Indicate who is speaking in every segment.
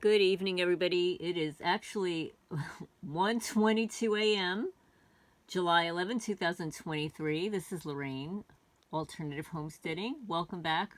Speaker 1: Good evening, everybody. It is actually 1:22 a.m., July 11, 2023. This is Lorraine, Alternative Homesteading. Welcome back.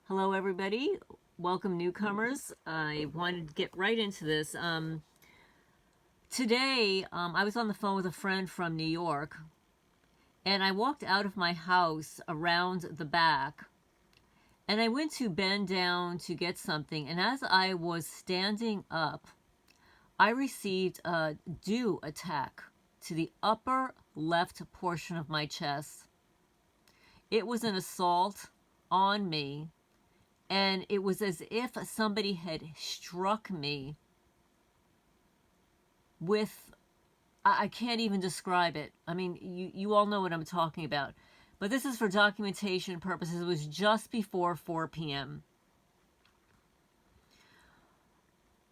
Speaker 1: Hello, everybody. Welcome, newcomers. I wanted to get right into this. Today, I was on the phone with a friend from New York, and I walked out of my house around the back. And I went to bend down to get something, and as I was standing up, I received a dew attack to the upper left portion of my chest. It was an assault on me, and it was as if somebody had struck me with, I can't even describe it. I mean, you all know what I'm talking about. But this is for documentation purposes. It was just before 4 p.m.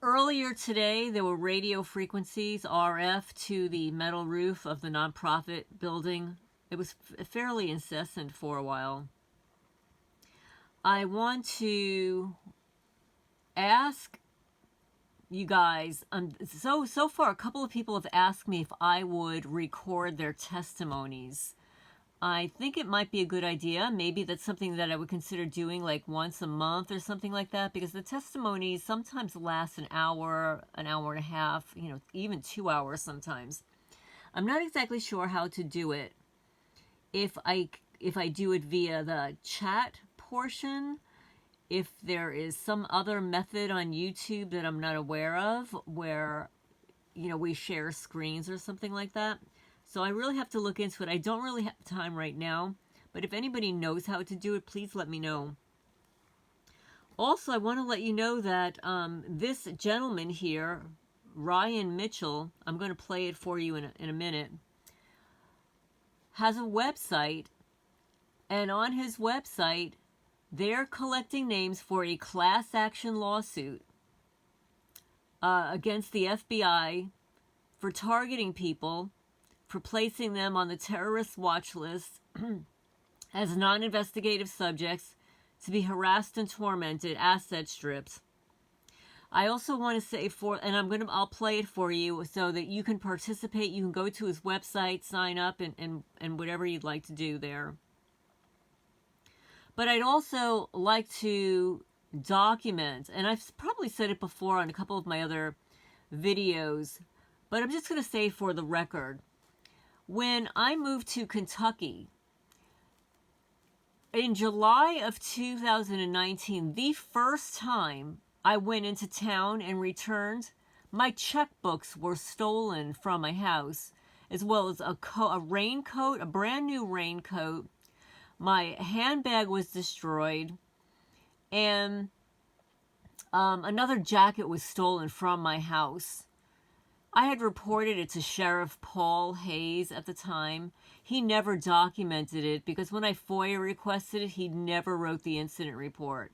Speaker 1: Earlier today, there were radio frequencies, RF, to the metal roof of the nonprofit building. It was fairly incessant for a while. I want to ask you guys, so far a couple of people have asked me if I would record their testimonies. I think it might be a good idea. Maybe that's something that I would consider doing like once a month or something like that, because the testimonies sometimes last an hour and a half, even 2 hours sometimes. I'm not exactly sure how to do it. If I do it via the chat portion, if there is some other method on YouTube that I'm not aware of where, we share screens or something like that. So I really have to look into it. I don't really have time right now, but if anybody knows how to do it, please let me know. Also, I want to let you know that this gentleman here, Ryan Mitchell, I'm going to play it for you in a minute, has a website, and on his website, they're collecting names for a class action lawsuit against the FBI for targeting people, for placing them on the terrorist watch list as non-investigative subjects to be harassed and tormented, asset stripped. I also want to say and I'll play it for you so that you can participate. You can go to his website, sign up, and whatever you'd like to do there. But I'd also like to document, and I've probably said it before on a couple of my other videos, but I'm just going to say for the record, when I moved to Kentucky in July of 2019, the first time I went into town and returned, my checkbooks were stolen from my house, as well as a raincoat, a brand new raincoat. My handbag was destroyed, and another jacket was stolen from my house. I had reported it to Sheriff Paul Hayes at the time. He never documented it because when I FOIA requested it, he never wrote the incident report.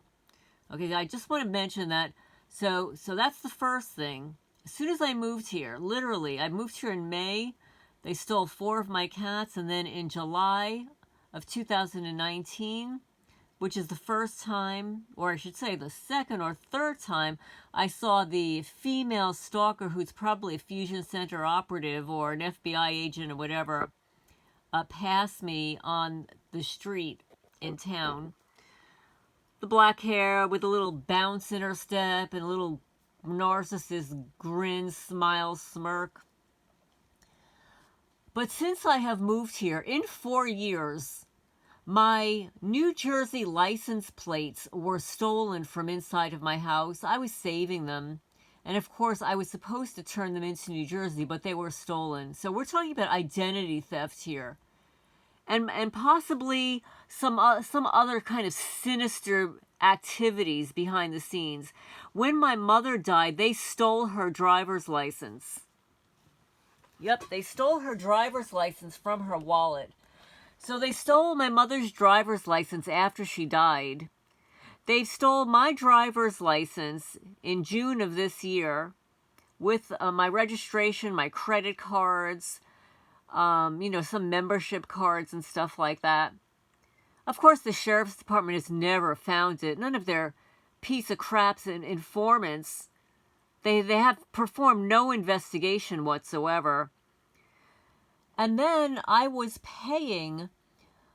Speaker 1: Okay, I just want to mention that. So that's the first thing. As soon as I moved here, literally, I moved here in May. They stole 4 of my cats, and then in July of 2019, which is the first time, or I should say the second or third time, I saw the female stalker, who's probably a Fusion Center operative or an FBI agent or whatever, pass me on the street in town. The black hair with a little bounce in her step and a little narcissist grin, smile, smirk. But since I have moved here, in 4 years, my New Jersey license plates were stolen from inside of my house. I was saving them. And of course, I was supposed to turn them into New Jersey, but they were stolen. So we're talking about identity theft here. And possibly some other kind of sinister activities behind the scenes. When my mother died, they stole her driver's license. Yep, they stole her driver's license from her wallet. So they stole my mother's driver's license after she died. They stole my driver's license in June of this year with my registration, my credit cards, some membership cards and stuff like that. Of course, the sheriff's department has never found it. None of their piece of crap's informants. They have performed no investigation whatsoever. And then I was paying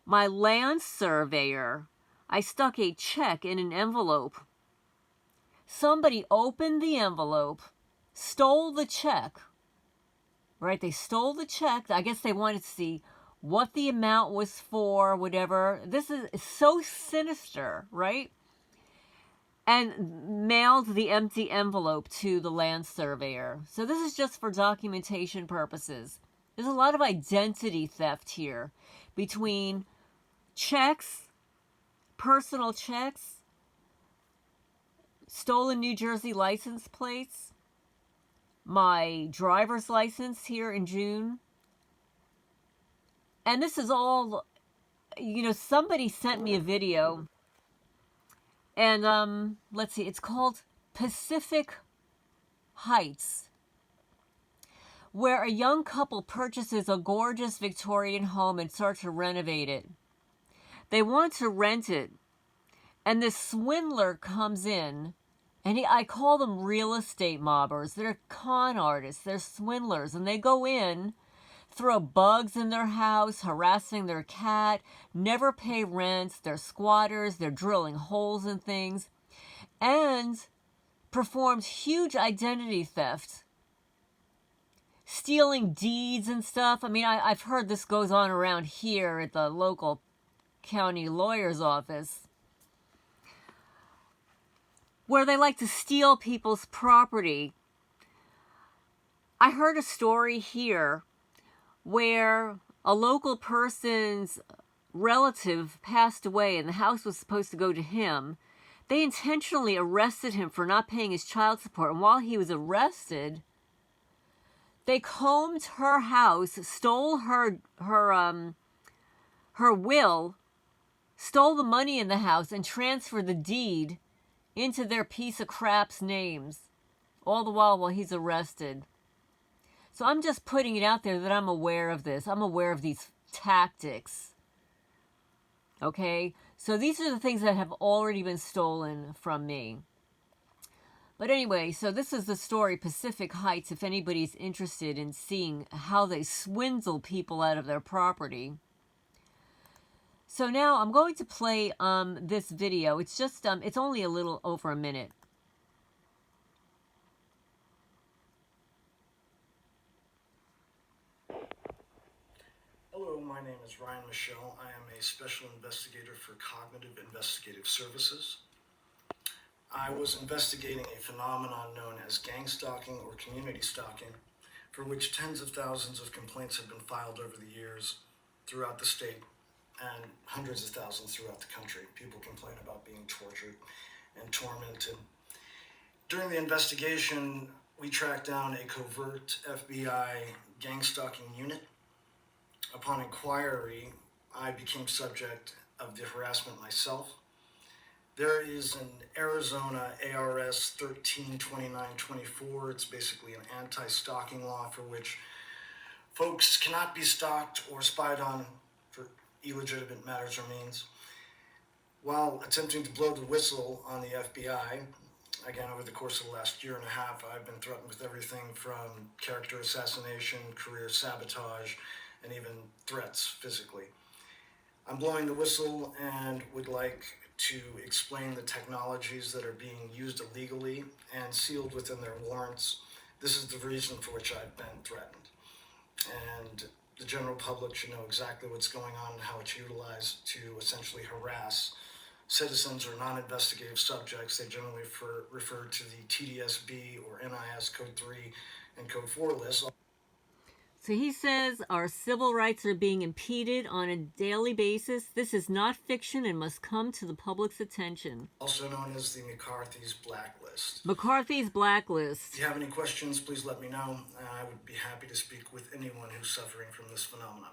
Speaker 1: my land surveyor. I stuck a check in an envelope. Somebody opened the envelope, stole the check, right? They stole the check. I guess they wanted to see what the amount was for, whatever. This is so sinister, right? And mailed the empty envelope to the land surveyor. So this is just for documentation purposes. There's a lot of identity theft here between checks, personal checks, stolen New Jersey license plates, my driver's license here in June. And this is all, somebody sent me a video. And let's see, it's called Pacific Heights, where a young couple purchases a gorgeous Victorian home and start to renovate it. They want to rent it. And this swindler comes in, and I call them real estate mobbers. They're con artists. They're swindlers. And they go in, throw bugs in their house, harassing their cat, never pay rent. They're squatters. They're drilling holes in things. And performed huge identity theft, stealing deeds and stuff. I mean, I've heard this goes on around here at the local county lawyer's office, where they like to steal people's property. I heard a story here where a local person's relative passed away and the house was supposed to go to him. They intentionally arrested him for not paying his child support. And while he was arrested, they combed her house, stole her will, stole the money in the house, and transferred the deed into their piece of crap's names, all the while he's arrested. So I'm just putting it out there that I'm aware of this. I'm aware of these tactics. Okay? So these are the things that have already been stolen from me. But anyway, so this is the story, Pacific Heights, if anybody's interested in seeing how they swindle people out of their property. So now I'm going to play this video. It's just, it's only a little over a minute.
Speaker 2: Hello, my name is Ryan Michelle. I am a special investigator for Cognitive Investigative Services. I was investigating a phenomenon known as gangstalking or community stalking, for which tens of thousands of complaints have been filed over the years throughout the state and hundreds of thousands throughout the country. People complain about being tortured and tormented. During the investigation, we tracked down a covert FBI gangstalking unit. Upon inquiry, I became subject of the harassment myself. There is an Arizona ARS 132924. It's basically an anti-stalking law for which folks cannot be stalked or spied on for illegitimate matters or means. While attempting to blow the whistle on the FBI, again, over the course of the last year and a half, I've been threatened with everything from character assassination, career sabotage, and even threats physically. I'm blowing the whistle and would like to explain the technologies that are being used illegally and sealed within their warrants. This is the reason for which I've been threatened. And the general public should know exactly what's going on and how it's utilized to essentially harass citizens or non-investigative subjects. They generally refer to the TDSB or NIS Code 3 and Code 4 lists.
Speaker 1: So he says our civil rights are being impeded on a daily basis. This is not fiction and must come to the public's attention.
Speaker 2: Also known as the McCarthy's Blacklist.
Speaker 1: McCarthy's Blacklist.
Speaker 2: If you have any questions, please let me know. I would be happy to speak with anyone who's suffering from this phenomenon.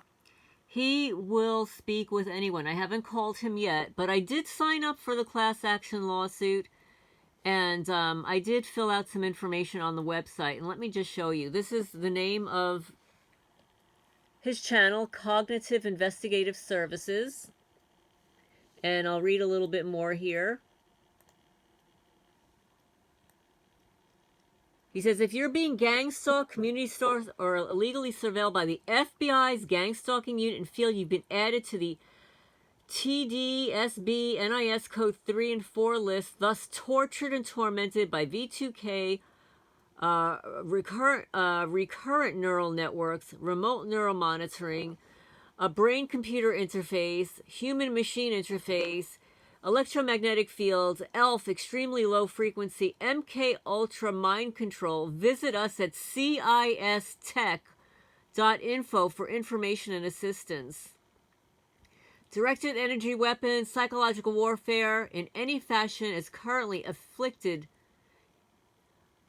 Speaker 1: He will speak with anyone. I haven't called him yet, but I did sign up for the class action lawsuit. And I did fill out some information on the website. And let me just show you. This is the name of his channel, Cognitive Investigative Services. And I'll read a little bit more here. He says, if you're being gang stalked, community stalked, or illegally surveilled by the FBI's Gangstalking Unit and Field, you've been added to the TDSB NIS Code 3 and 4 list, thus tortured and tormented by V2K, recurrent neural networks, remote neural monitoring, a brain-computer interface, human-machine interface, electromagnetic fields, ELF, extremely low frequency, MK Ultra mind control. Visit us at cistech.info for information and assistance. Directed energy weapons, psychological warfare in any fashion is currently afflicted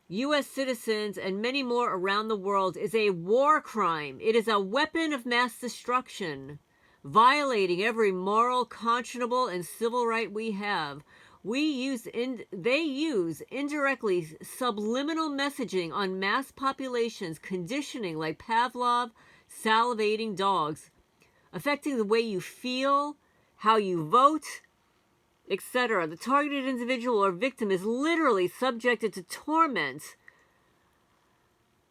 Speaker 1: U.S. citizens and many more around the world is a war crime. It is a weapon of mass destruction, violating every moral, conscionable, and civil right we have. They use indirectly subliminal messaging on mass populations, conditioning like Pavlov, salivating dogs, affecting the way you feel, how you vote, etc. The targeted individual or victim is literally subjected to torment,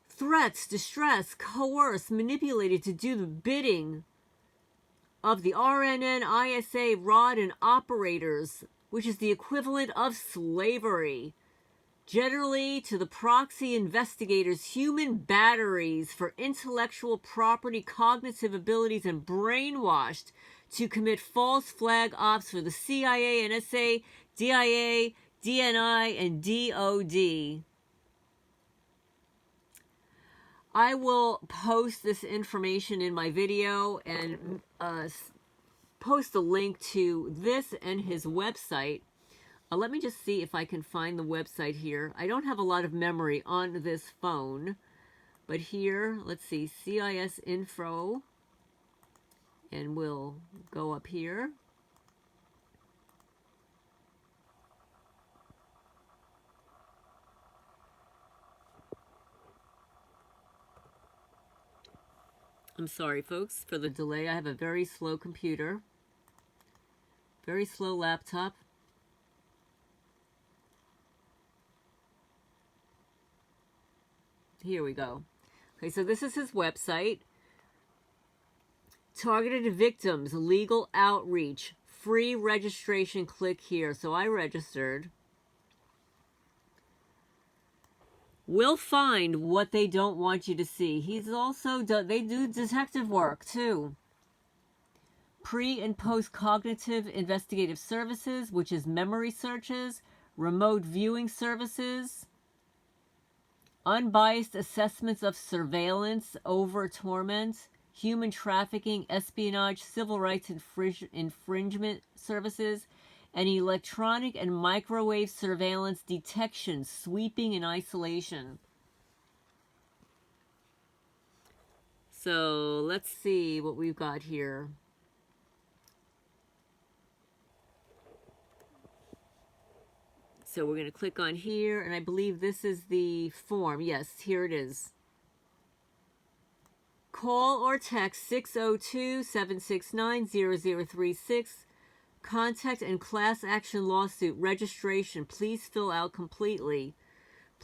Speaker 1: threats, distress, coerced, manipulated to do the bidding of the RNN ISA rod and operators, which is the equivalent of slavery. Generally, to the proxy investigators, human batteries for intellectual property, cognitive abilities, and brainwashed to commit false flag ops for the CIA, NSA, DIA, DNI, and DOD. I will post this information in my video and post a link to this and his website. Let me just see if I can find the website here. I don't have a lot of memory on this phone, but here, let's see, CIS info, and we'll go up here. I'm sorry, folks, for the delay. I have a very slow computer, very slow laptop. Here we go. Okay, so this is his website. Targeted victims, legal outreach, free registration, click here. So I registered. We'll find what they don't want you to see. He's also, they do detective work too. Pre and post cognitive investigative services, which is memory searches, remote viewing services, unbiased assessments of surveillance over torment, human trafficking, espionage, civil rights infringement services, and electronic and microwave surveillance detection, sweeping, and isolation. So let's see what we've got here. So we're going to click on here, and I believe this is the form. Yes, here it is. Call or text 602-769-0036. Contact and class action lawsuit registration. Please fill out completely.